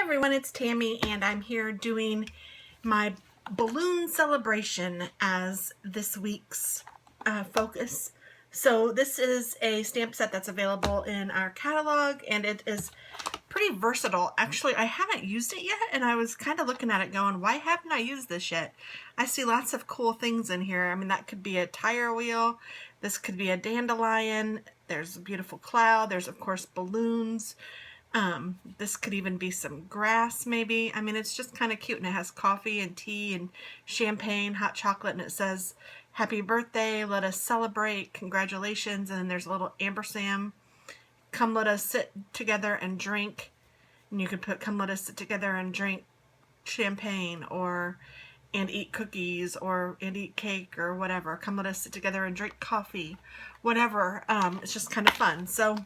everyone, it's Tammy and I'm here doing my balloon celebration as this week's focus. So this is a stamp set that's available in our catalog and it is pretty versatile. Actually, I haven't used it yet and I was kind of looking at it going, why haven't I used this yet? I see lots of cool things in here. I mean, that could be a tire wheel. This could be a dandelion. There's a beautiful cloud. There's of course balloons. This could even be some grass maybe. I mean, it's just kind of cute and it has coffee and tea and champagne, hot chocolate, and it says, happy birthday, let us celebrate, congratulations, and then there's a little ampersand. Come let us sit together and drink. And you could put, come let us sit together and drink champagne and eat cookies and eat cake or whatever. Come let us sit together and drink coffee, whatever. It's just kind of fun. So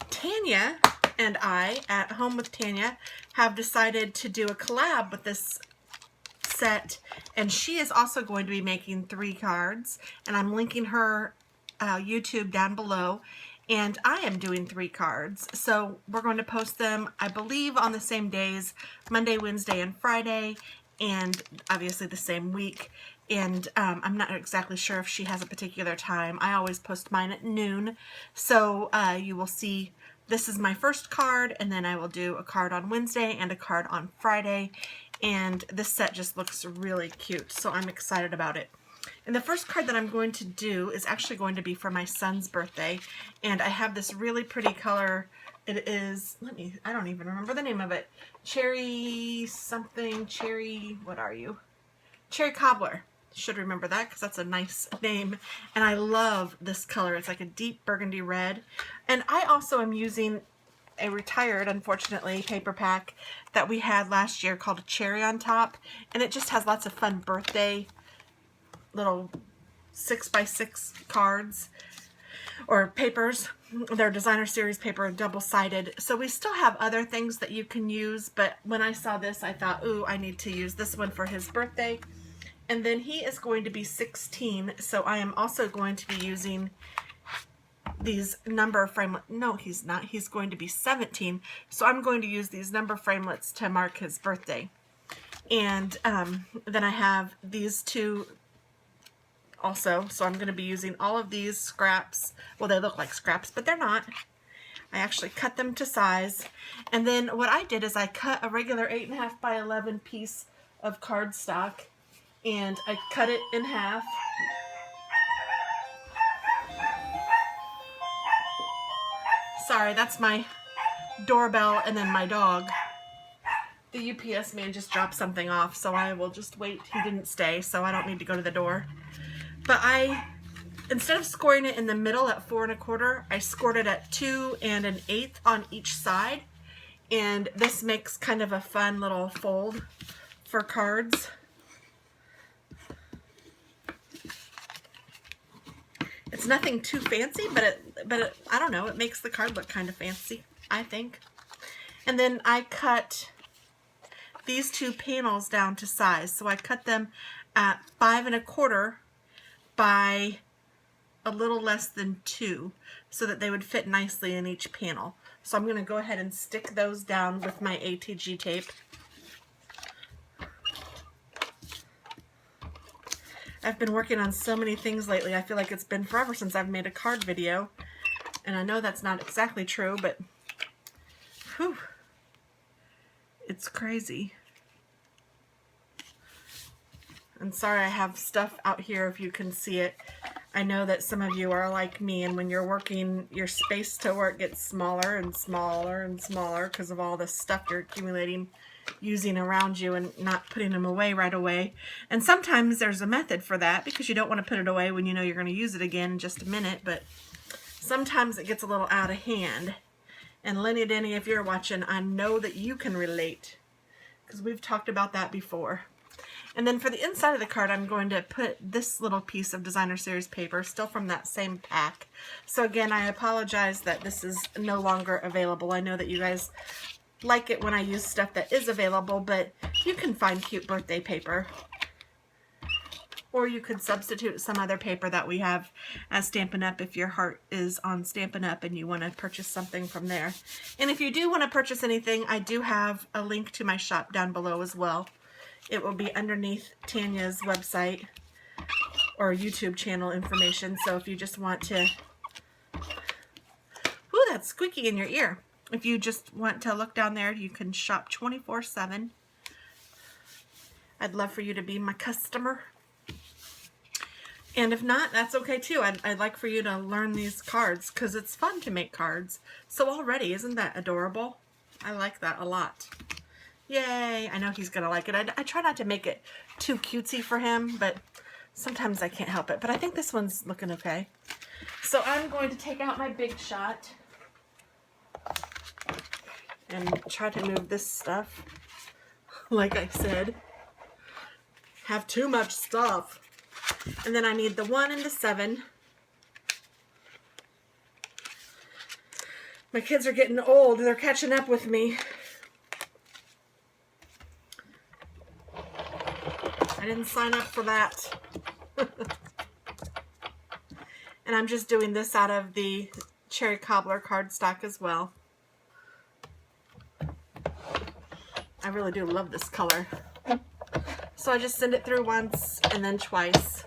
Tanya and I, at Home with Tanya, have decided to do a collab with this set, and she is also going to be making 3 cards, and I'm linking her YouTube down below, and I am doing 3 cards. So we're going to post them, I believe, on the same days, Monday, Wednesday, and Friday, and obviously the same week. And I'm not exactly sure if she has a particular time. I always post mine at noon. So you will see this is my first card, and then I will do a card on Wednesday and a card on Friday. And this set just looks really cute, so I'm excited about it. And the first card that I'm going to do is actually going to be for my son's birthday. And I have this really pretty color. It is, I don't even remember the name of it. Cherry what are you? Cherry Cobbler. Should remember that because that's a nice name, and I love this color. It's like a deep burgundy red, and I also am using a retired, unfortunately, paper pack that we had last year called a Cherry on Top, and it just has lots of fun birthday little 6x6 cards or papers. They're designer series paper, double-sided. So we still have other things that you can use, but when I saw this I thought, ooh, I need to use this one for his birthday. And then he is going to be 16, so I am also going to be using these number framelits. No, he's not. He's going to be 17, so I'm going to use these number framelits to mark his birthday. And then I have these 2 also, so I'm going to be using all of these scraps. Well, they look like scraps, but they're not. I actually cut them to size. And then what I did is I cut a regular 8.5 by 11 piece of cardstock, and I cut it in half. Sorry, that's my doorbell and then my dog. The UPS man just dropped something off, so I will just wait. He didn't stay, so I don't need to go to the door. But instead of scoring it in the middle at 4 1/4, I scored it at 2 1/8 on each side. And this makes kind of a fun little fold for cards. It's nothing too fancy, but it, I don't know, it makes the card look kind of fancy, I think. And then I cut these 2 panels down to size. So I cut them at 5 1/4 by a little less than 2 so that they would fit nicely in each panel. So I'm going to go ahead and stick those down with my ATG tape. I've been working on so many things lately. I feel like it's been forever since I've made a card video. And I know that's not exactly true, but whew, it's crazy. And sorry I have stuff out here if you can see it. I know that some of you are like me, and when you're working, your space to work gets smaller and smaller and smaller because of all the stuff you're accumulating, using around you and not putting them away right away. And sometimes there's a method for that because you don't want to put it away when you know you're going to use it again in just a minute, but sometimes it gets a little out of hand. And Lenny Denny, if you're watching, I know that you can relate because we've talked about that before. And then for the inside of the card, I'm going to put this little piece of designer series paper, still from that same pack. So again, I apologize that this is no longer available. I know that you guys like it when I use stuff that is available, but you can find cute birthday paper. Or you could substitute some other paper that we have as Stampin' Up! If your heart is on Stampin' Up! And you want to purchase something from there. And if you do want to purchase anything, I do have a link to my shop down below as well. It will be underneath Tanya's website or YouTube channel information. So if you just want to... Ooh, that's squeaky in your ear. If you just want to look down there, you can shop 24/7. I'd love for you to be my customer. And if not, that's okay too. I'd like for you to learn these cards because it's fun to make cards. So already, isn't that adorable? I like that a lot. Yay! I know he's going to like it. I try not to make it too cutesy for him, but sometimes I can't help it. But I think this one's looking okay. So I'm going to take out my Big Shot and try to move this stuff. Like I said, have too much stuff. And then I need the 1 and the 7. My kids are getting old. They're catching up with me. I didn't sign up for that. And I'm just doing this out of the Cherry Cobbler cardstock as well. I really do love this color. So I just send it through once and then twice.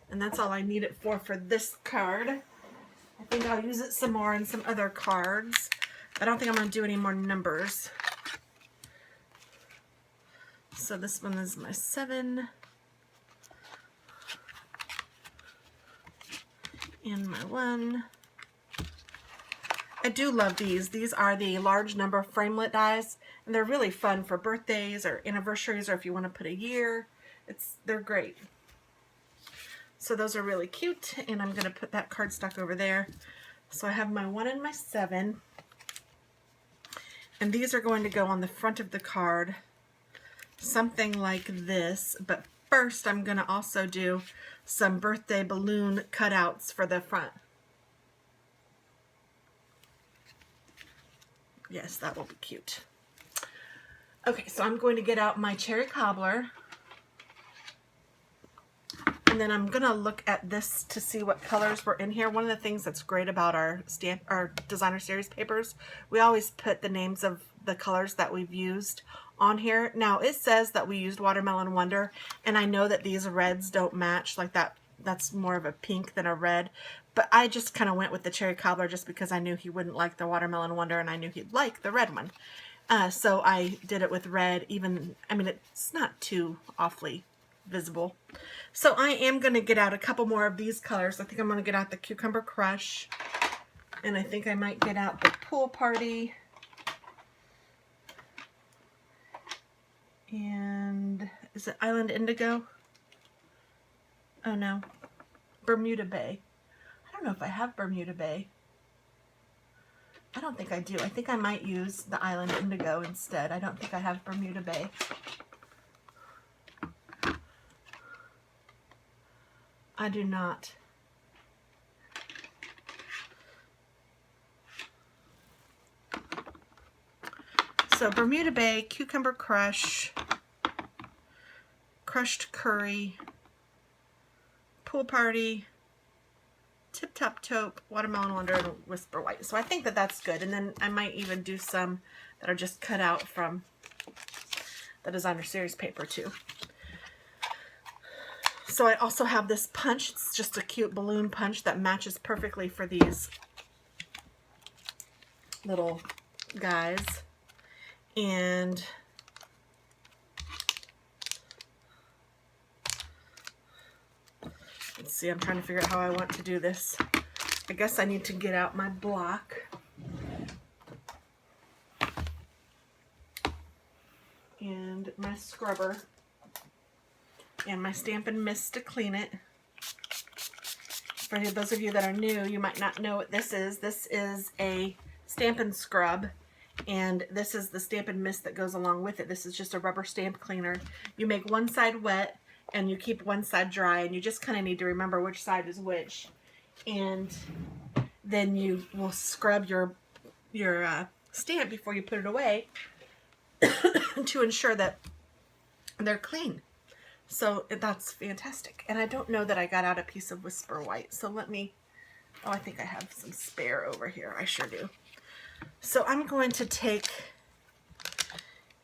And that's all I need it for this card. I think I'll use it some more in some other cards. I don't think I'm going to do any more numbers. So this one is my 7. And my 1. I do love these. These are the large number framelit dies, and they're really fun for birthdays or anniversaries, or if you want to put a year. They're great. So those are really cute, and I'm going to put that cardstock over there. So I have my 1 and my 7, and these are going to go on the front of the card, something like this. But first, I'm going to also do some birthday balloon cutouts for the front. Yes, that will be cute. Okay, so I'm going to get out my Cherry Cobbler. And then I'm going to look at this to see what colors were in here. One of the things that's great about our designer series papers, we always put the names of the colors that we've used on here. Now, it says that we used Watermelon Wonder, and I know that these reds don't match like that. That's more of a pink than a red. But I just kind of went with the Cherry Cobbler just because I knew he wouldn't like the Watermelon Wonder, and I knew he'd like the red one. So I did it with red. I mean, it's not too awfully visible. So I am going to get out a couple more of these colors. I think I'm going to get out the Cucumber Crush, and I think I might get out the Pool Party, and is it Island Indigo? Oh no, Bermuda Bay. I don't know if I have Bermuda Bay. I don't think I do. I think I might use the Island Indigo instead. I don't think I have Bermuda Bay. I do not. So Bermuda Bay, Cucumber Crush, Crushed Curry, Pool Party, Tip Top Taupe, Watermelon Wonder, and Whisper White. So I think that that's good. And then I might even do some that are just cut out from the designer series paper too. So I also have this punch. It's just a cute balloon punch that matches perfectly for these little guys. And let's see, I'm trying to figure out how I want to do this. I guess I need to get out my block. And my scrubber. And my Stampin' Mist to clean it. For those of you that are new, you might not know what this is. This is a Stampin' Scrub. And this is the Stampin' Mist that goes along with it. This is just a rubber stamp cleaner. You make one side wet and you keep one side dry, and you just kind of need to remember which side is which. And then you will scrub your stamp before you put it away. to ensure that they're clean. So that's fantastic. And I don't know that I got out a piece of Whisper White. So let me, oh, I think I have some spare over here. I sure do. So I'm going to take,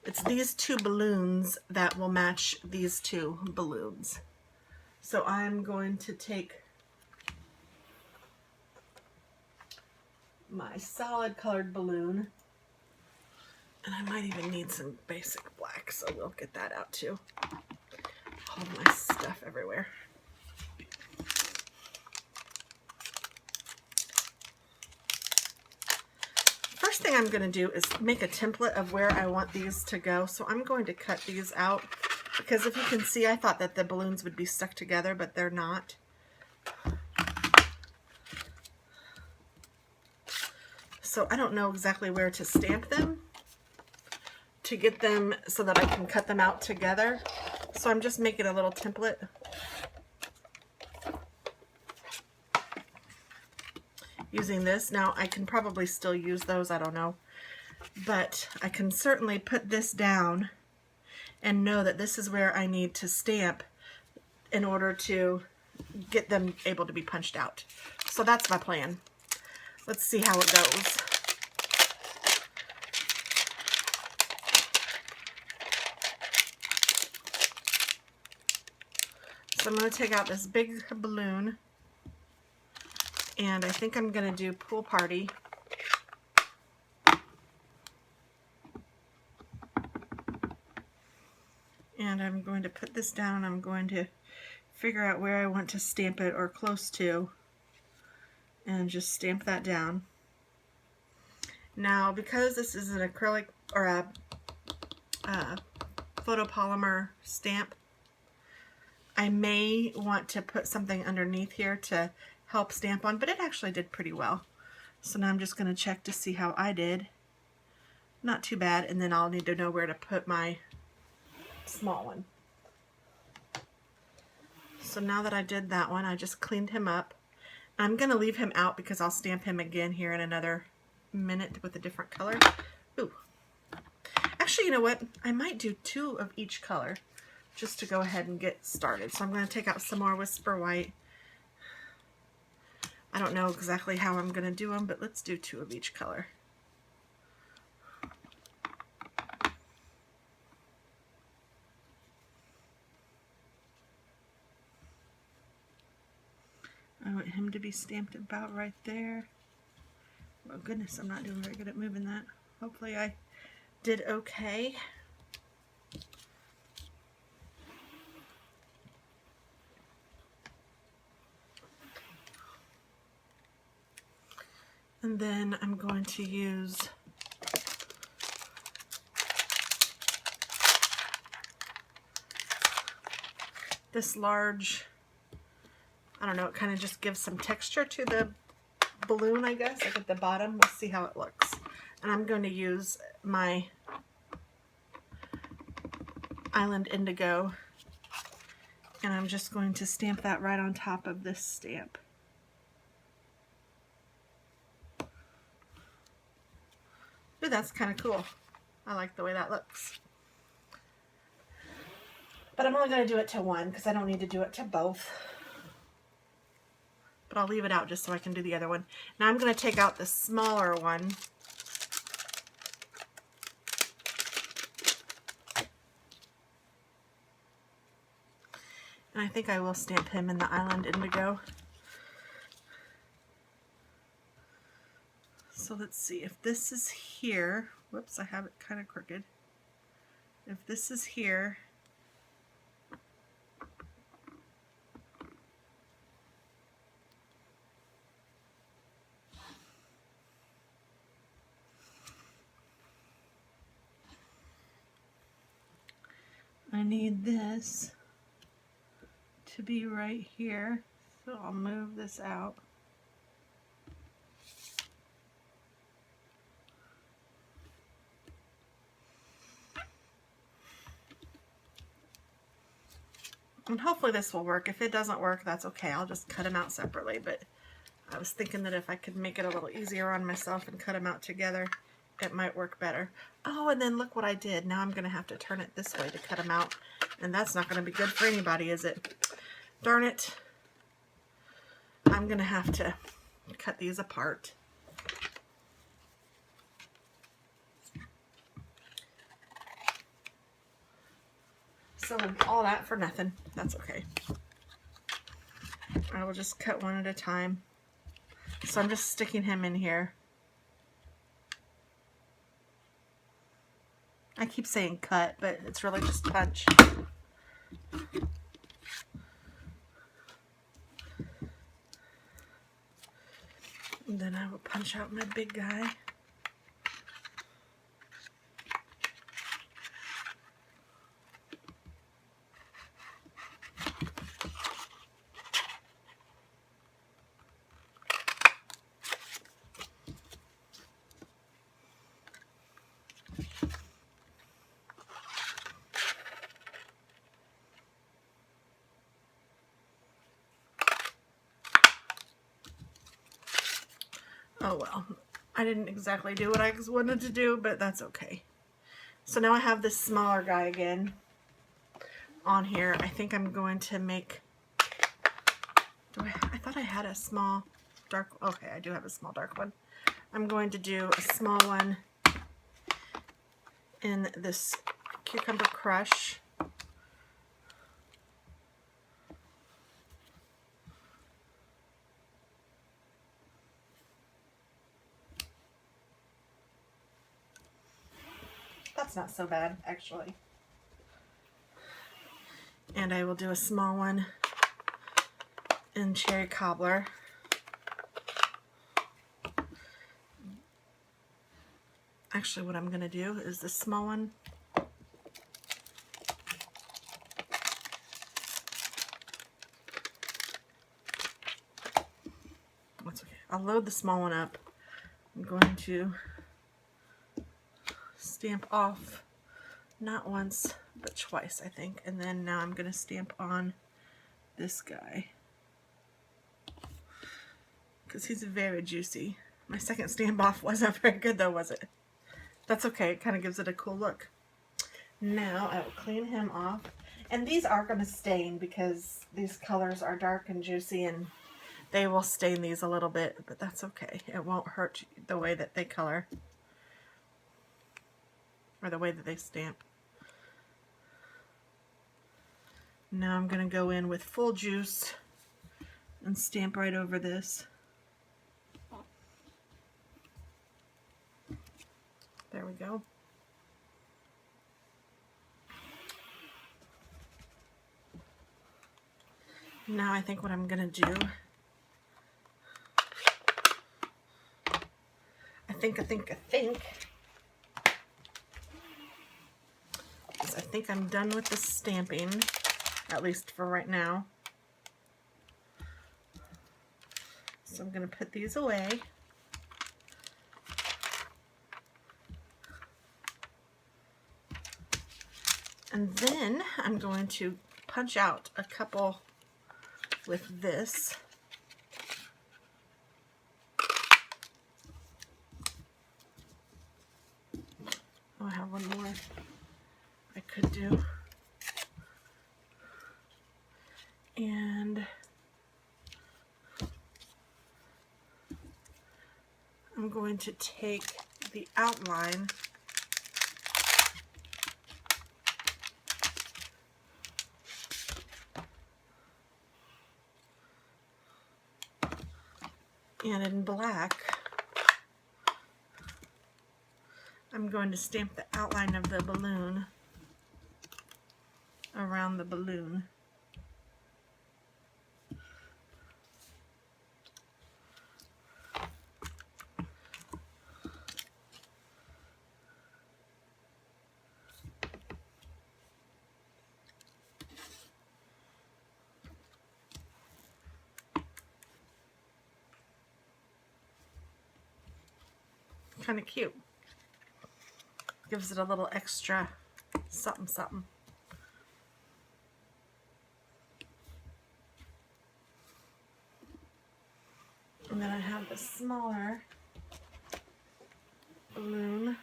it's these two balloons that will match these two balloons. So I'm going to take my solid colored balloon, and I might even need some basic black, so we'll get that out too. All my stuff everywhere. First thing I'm going to do is make a template of where I want these to go. So I'm going to cut these out because if you can see, I thought that the balloons would be stuck together, but they're not. So I don't know exactly where to stamp them to get them so that I can cut them out together. So I'm just making a little template. Using this. Now I can probably still use those, I don't know. But I can certainly put this down and know that this is where I need to stamp in order to get them able to be punched out. So that's my plan. Let's see how it goes. So I'm going to take out this big balloon, and I think I'm going to do Pool Party. And I'm going to put this down, and I'm going to figure out where I want to stamp it or close to, and just stamp that down. Now, because this is an acrylic or a photopolymer stamp, I may want to put something underneath here to help stamp on, but it actually did pretty well. So now I'm just going to check to see how I did. Not too bad, and then I'll need to know where to put my small one. So now that I did that one, I just cleaned him up. I'm going to leave him out because I'll stamp him again here in another minute with a different color. Ooh. Actually, you know what? I might do 2 of each color just to go ahead and get started. So I'm going to take out some more Whisper White. I don't know exactly how I'm going to do them, but let's do 2 of each color. I want him to be stamped about right there. Oh goodness, I'm not doing very good at moving that. Hopefully I did okay. And then I'm going to use this large, I don't know, it kind of just gives some texture to the balloon, I guess, like at the bottom. We'll see how it looks. And I'm going to use my Island Indigo, and I'm just going to stamp that right on top of this stamp. Ooh, that's kind of cool. I like the way that looks. But I'm only going to do it to one because I don't need to do it to both. But I'll leave it out just so I can do the other one. Now I'm going to take out the smaller one. And I think I will stamp him in the Island Indigo. So let's see, if this is here, whoops, I have it kind of crooked. If this is here, I need this to be right here, so I'll move this out. And hopefully this will work. If it doesn't work, that's okay. I'll just cut them out separately. But I was thinking that if I could make it a little easier on myself and cut them out together, it might work better. Oh, and then look what I did. Now I'm going to have to turn it this way to cut them out. And that's not going to be good for anybody, is it? Darn it. I'm going to have to cut these apart. So all that for nothing. That's okay. I will just cut one at a time. So I'm just sticking him in here. I keep saying cut, but it's really just punch. And then I will punch out my big guy. Oh well, I didn't exactly do what I wanted to do, but that's okay. So now I have this smaller guy again on here. I think I'm going to make, I thought I had a small dark, okay, I do have a small dark one. I'm going to do a small one in this Cucumber Crush. That's not so bad, actually. And I will do a small one in Cherry Cobbler. Actually, what I'm going to do is this small one. That's okay. I'll load the small one up. I'm going to stamp off not once but twice, I think, and then now I'm going to stamp on this guy because he's very juicy. My second stamp off wasn't very good though, was it? That's okay, it kind of gives it a cool look. Now I will clean him off, and these are going to stain because these colors are dark and juicy, and they will stain these a little bit, but that's okay. It won't hurt the way that they color or the way that they stamp. Now I'm going to go in with full juice and stamp right over this. There we go. Now I think what I'm going to do, I think I'm done with the stamping, at least for right now. So I'm going to put these away. And then I'm going to punch out a couple with this. Oh, I have one more I could do. And I'm going to take the outline and in black I'm going to stamp the outline of the balloon around the balloon. Kind of cute. Gives it a little extra something something. And then I have the smaller balloon.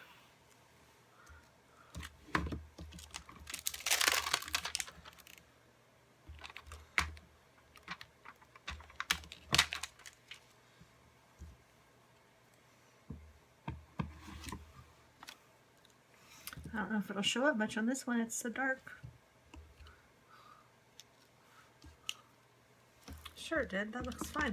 I don't know if it'll show up much on this one, it's so dark. Sure it did, that looks fine.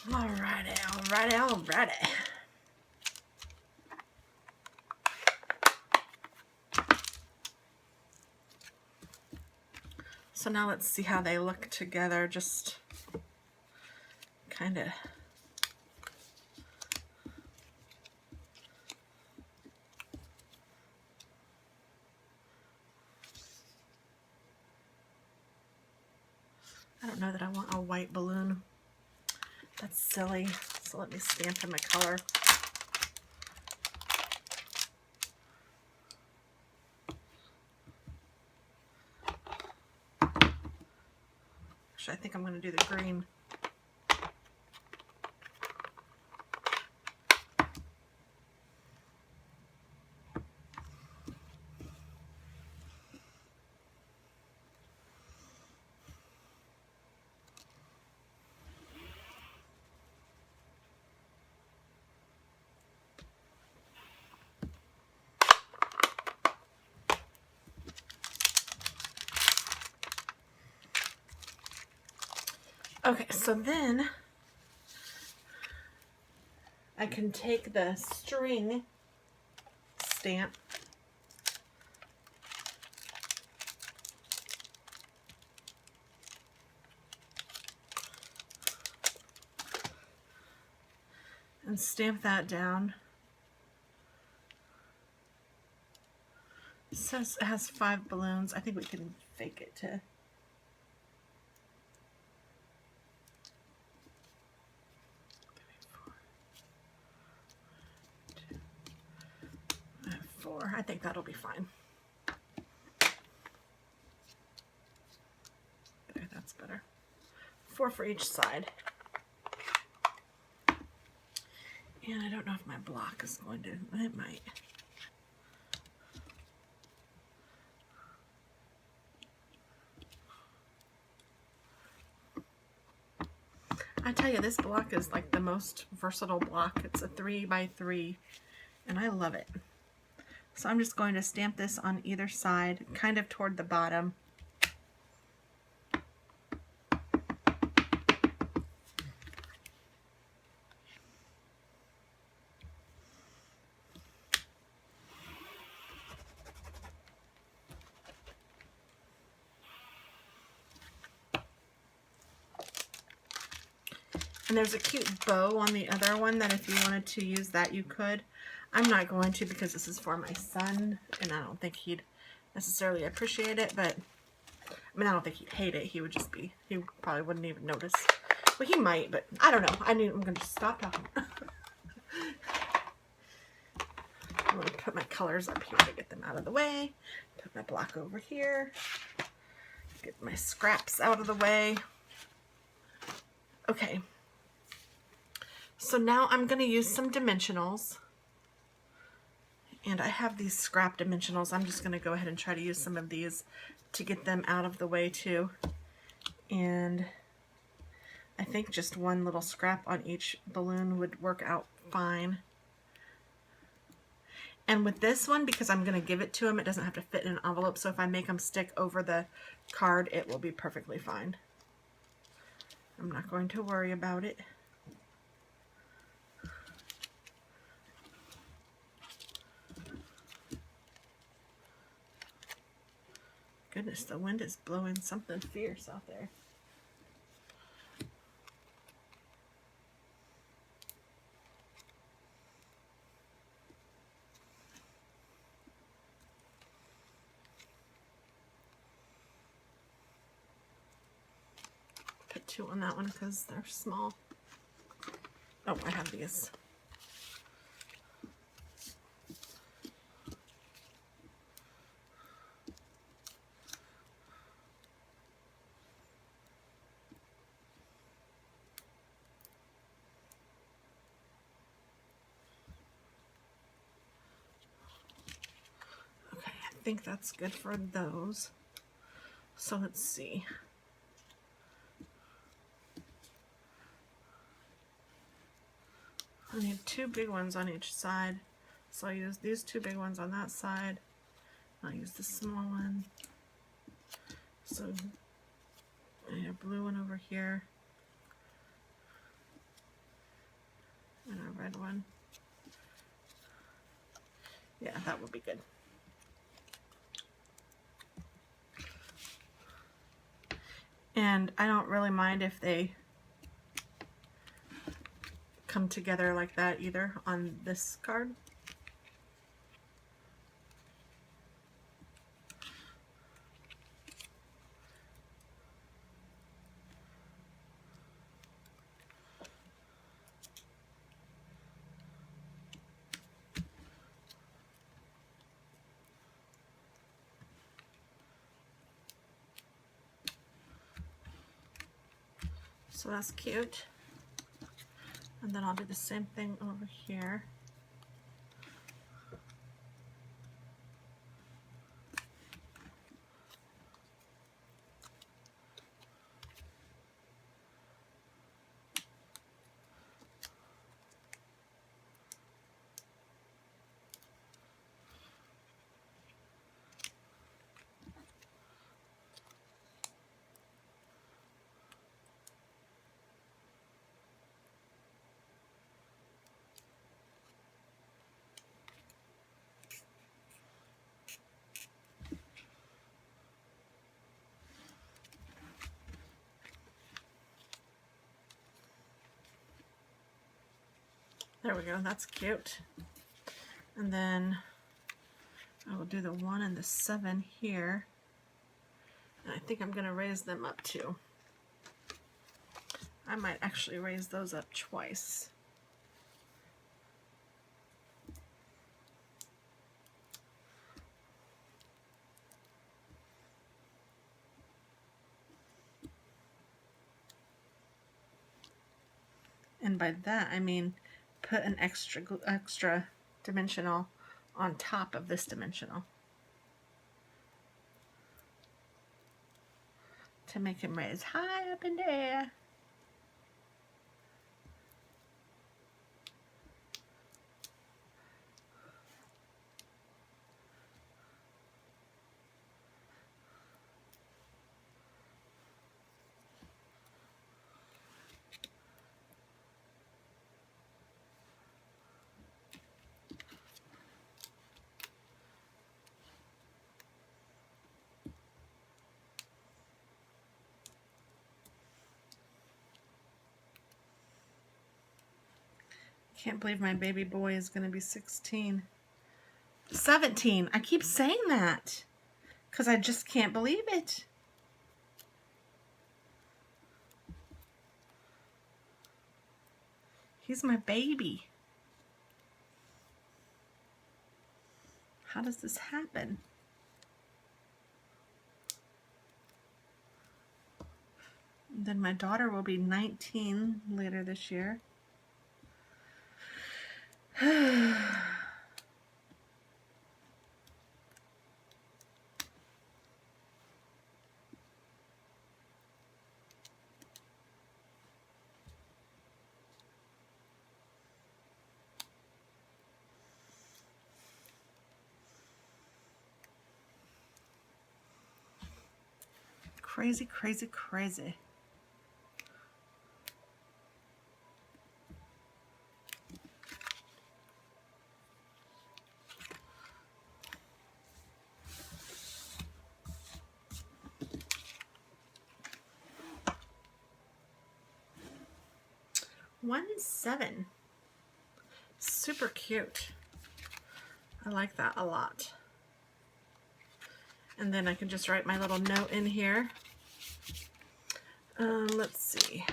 Alrighty, alrighty, alrighty. So now let's see how they look together, just kind of. I don't know that I want a white balloon. That's silly. So let me stamp in my color. Actually, I think I'm going to do the green. Okay, so then I can take the string stamp and stamp that down. It says it has 5 balloons. I think we can fake it to. I think that'll be fine. There, that's better. 4 for each side. And I don't know if my block is going to, it might. I tell you, this block is like the most versatile block. It's a 3x3 and I love it. So I'm just going to stamp this on either side, kind of toward the bottom. And there's a cute bow on the other one that if you wanted to use that, you could. I'm not going to because this is for my son, and I don't think he'd necessarily appreciate it, but I mean, I don't think he'd hate it. He would just be, he probably wouldn't even notice. Well, he might, but I don't know. I'm going to stop talking. I'm going to put my colors up here to get them out of the way. Put my block over here. Get my scraps out of the way. Okay. So now I'm going to use some dimensionals. And I have these scrap dimensionals. I'm just going to go ahead and try to use some of these to get them out of the way too. And I think just one little scrap on each balloon would work out fine. And with this one, because I'm going to give it to him, it doesn't have to fit in an envelope. So if I make them stick over the card, it will be perfectly fine. I'm not going to worry about it. Goodness, the wind is blowing something fierce out there. 2 on that one because they're small. Oh, I have these. Okay, I think that's good for those. So let's see. I need 2 big ones on each side. So I'll use these 2 big ones on that side. I'll use the small one. So I need a blue one over here. And a red one. Yeah, that would be good. And I don't really mind if they come together like that either on this card. So that's cute. And then I'll do the same thing over here. There we go, that's cute. And then I will do the 1 and the 7 here. And I think I'm going to raise them up too. I might actually raise those up twice. And by that I mean put an extra dimensional on top of this dimensional to make him raise high up in the air. Can't believe my baby boy is going to be 16. 17. I keep saying that because I just can't believe it. He's my baby. How does this happen? Then my daughter will be 19 later this year. Crazy, crazy, crazy. One 7. Super cute. I like that a lot. And then I can just write my little note in here. Let's see.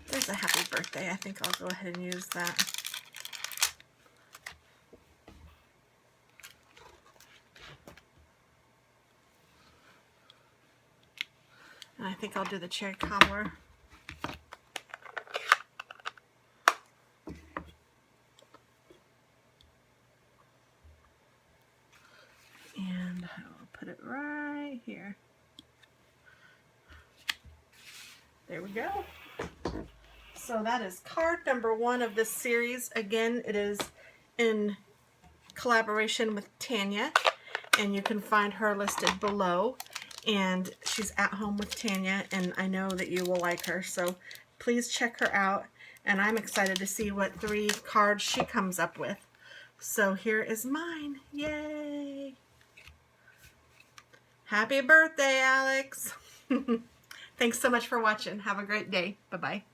There's a happy birthday. I think I'll go ahead and use that. And I think I'll do the cherry cobbler. And I'll put it right here. There we go. So that is card number 1 of this series. Again, it is in collaboration with Tanya, and you can find her listed below. And she's At Home with Tanya, and I know that you will like her, so please check her out. And I'm excited to see what 3 cards she comes up with. So here is mine. Yay! Happy birthday, Alex! Thanks so much for watching. Have a great day. Bye-bye.